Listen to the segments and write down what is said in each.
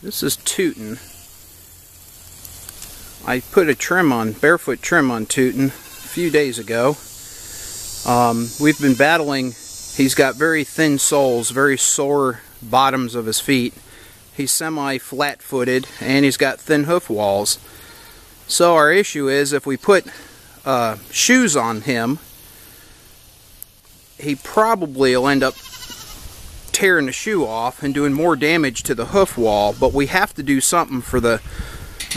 This is Tootin. I put a trim on, barefoot trim on Tootin a few days ago. We've been battling. He's got very thin soles, very sore bottoms of his feet. He's semi-flat-footed, and he's got thin hoof walls. So our issue is, if we put shoes on him, he probably will end up tearing the shoe off and doing more damage to the hoof wall, but we have to do something for the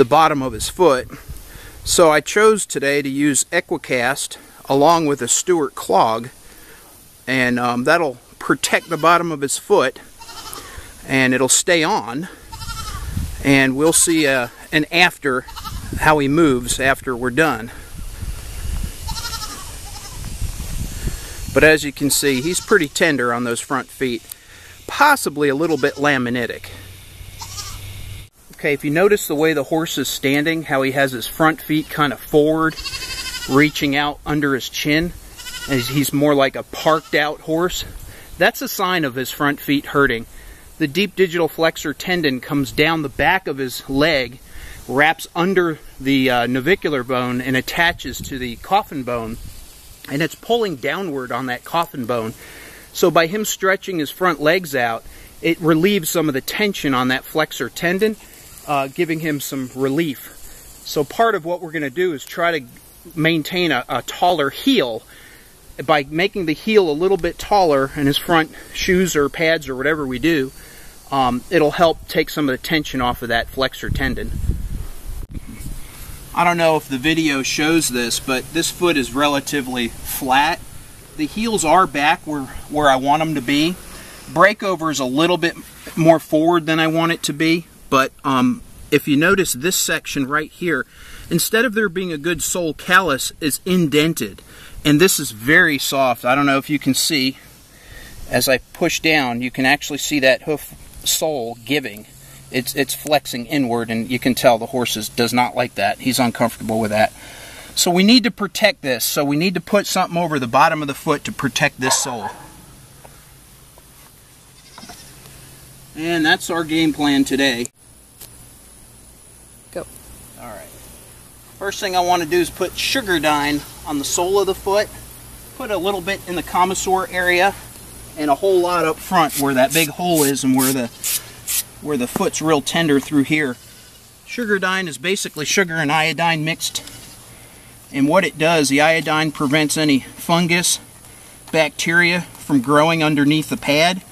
bottom of his foot. So I chose today to use Equicast along with a Stewart clog, and that'll protect the bottom of his foot, and it'll stay on, and we'll see an after, how he moves after we're done. But as you can see, he's pretty tender on those front feet, possibly a little bit laminitic. Okay, if you notice the way the horse is standing, how he has his front feet kind of forward, reaching out under his chin, and he's more like a parked out horse, that's a sign of his front feet hurting. The deep digital flexor tendon comes down the back of his leg, wraps under the navicular bone, and attaches to the coffin bone, and it's pulling downward on that coffin bone. So by him stretching his front legs out, it relieves some of the tension on that flexor tendon, giving him some relief. So part of what we're going to do is try to maintain a taller heel. By making the heel a little bit taller in his front shoes or pads or whatever we do, it'll help take some of the tension off of that flexor tendon. I don't know if the video shows this, but this foot is relatively flat. The heels are back where I want them to be. Breakover is a little bit more forward than I want it to be, but if you notice this section right here, instead of there being a good sole callus, is indented. And this is very soft. I don't know if you can see, as I push down, you can actually see that hoof sole giving. It's flexing inward, and you can tell the horse does not like that. He's uncomfortable with that. So we need to protect this. So we need to put something over the bottom of the foot to protect this sole. And that's our game plan today. Go. Alright. First thing I want to do is put Sugardine on the sole of the foot. Put a little bit in the commissure area, and a whole lot up front where that big hole is and where the foot's real tender through here. Sugardine is basically sugar and iodine mixed. And what it does, the iodine prevents any fungus, bacteria from growing underneath the pad.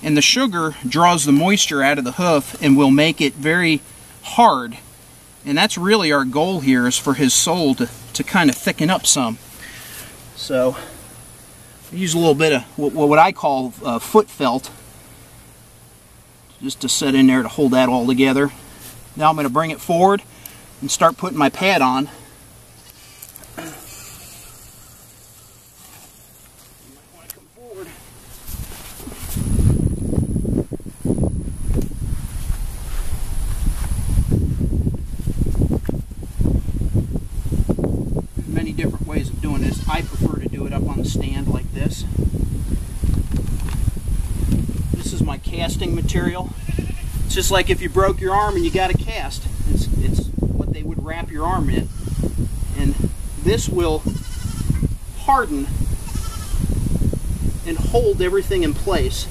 And the sugar draws the moisture out of the hoof and will make it very hard. And that's really our goal here, is for his sole to kind of thicken up some. So I use a little bit of what I call foot felt, just to set in there to hold that all together. Now I'm going to bring it forward and start putting my pad on. Many different ways of doing this. I prefer to do it up on the stand like this. This is my casting material. It's just like if you broke your arm and you got a cast. It's what they would wrap your arm in. And this will harden and hold everything in place.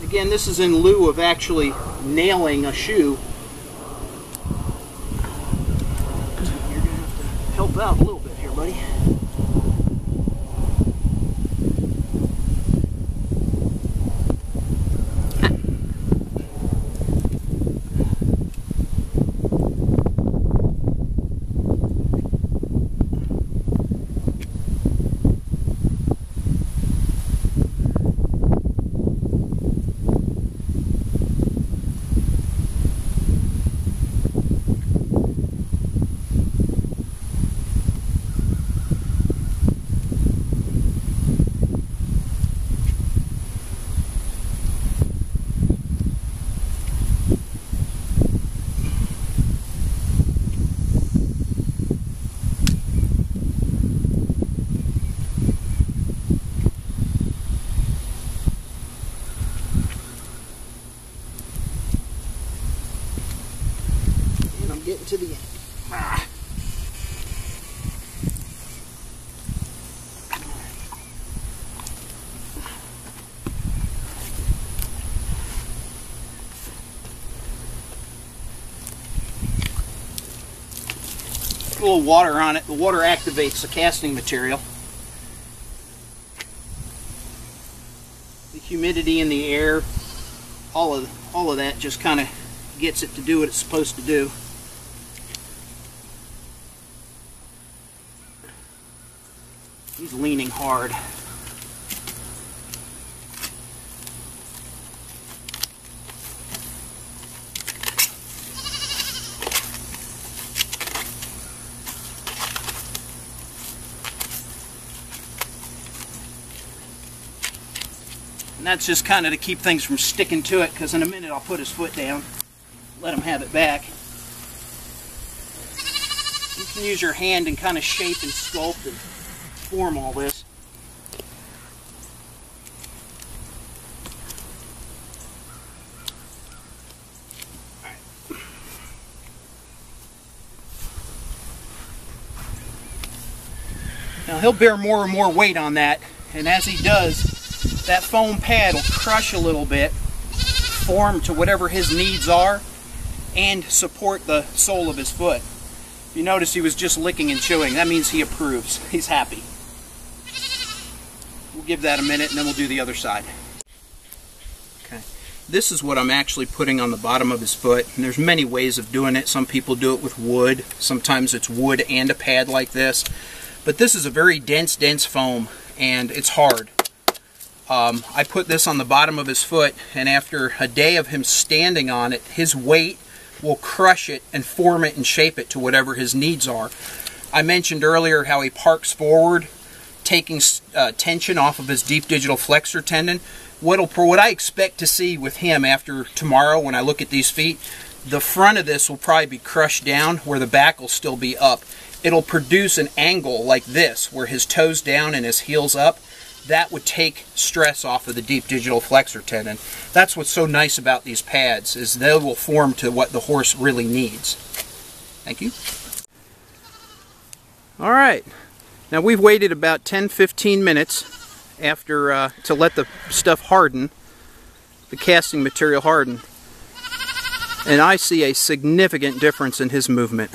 Again, this is in lieu of actually nailing a shoe. You're going to have to help out a little bit here, buddy. to the end. Ah. A little water on it. The water activates the casting material. The humidity in the air, all of that just kind of gets it to do what it's supposed to do. He's leaning hard. And that's just kind of to keep things from sticking to it, because in a minute I'll put his foot down, let him have it back. You can use your hand and kind of shape and sculpt and form all this. All right. Now he'll bear more and more weight on that, and as he does, that foam pad will crush a little bit, form to whatever his needs are, and support the sole of his foot. If you notice, he was just licking and chewing. That means he approves. He's happy. We'll give that a minute and then we'll do the other side. Okay. This is what I'm actually putting on the bottom of his foot, and there's many ways of doing it. Some people do it with wood. Sometimes it's wood and a pad like this. But this is a very dense foam, and it's hard. I put this on the bottom of his foot, and after a day of him standing on it, his weight will crush it and form it and shape it to whatever his needs are. I mentioned earlier how he parks forward, taking tension off of his deep digital flexor tendon. What I expect to see with him after tomorrow when I look at these feet, the front of this will probably be crushed down where the back will still be up. It'll produce an angle like this, where his toes down and his heels up. That would take stress off of the deep digital flexor tendon. That's what's so nice about these pads, is they will form to what the horse really needs. Thank you. All right. Now we've waited about 10-15 minutes after to let the stuff harden, the casting material harden. And I see a significant difference in his movement.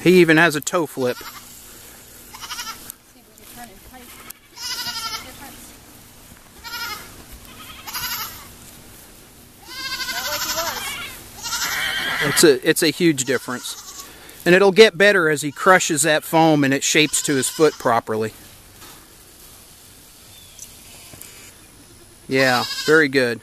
He even has a toe flip. It's a huge difference. And it'll get better as he crushes that foam and it shapes to his foot properly. Yeah, very good.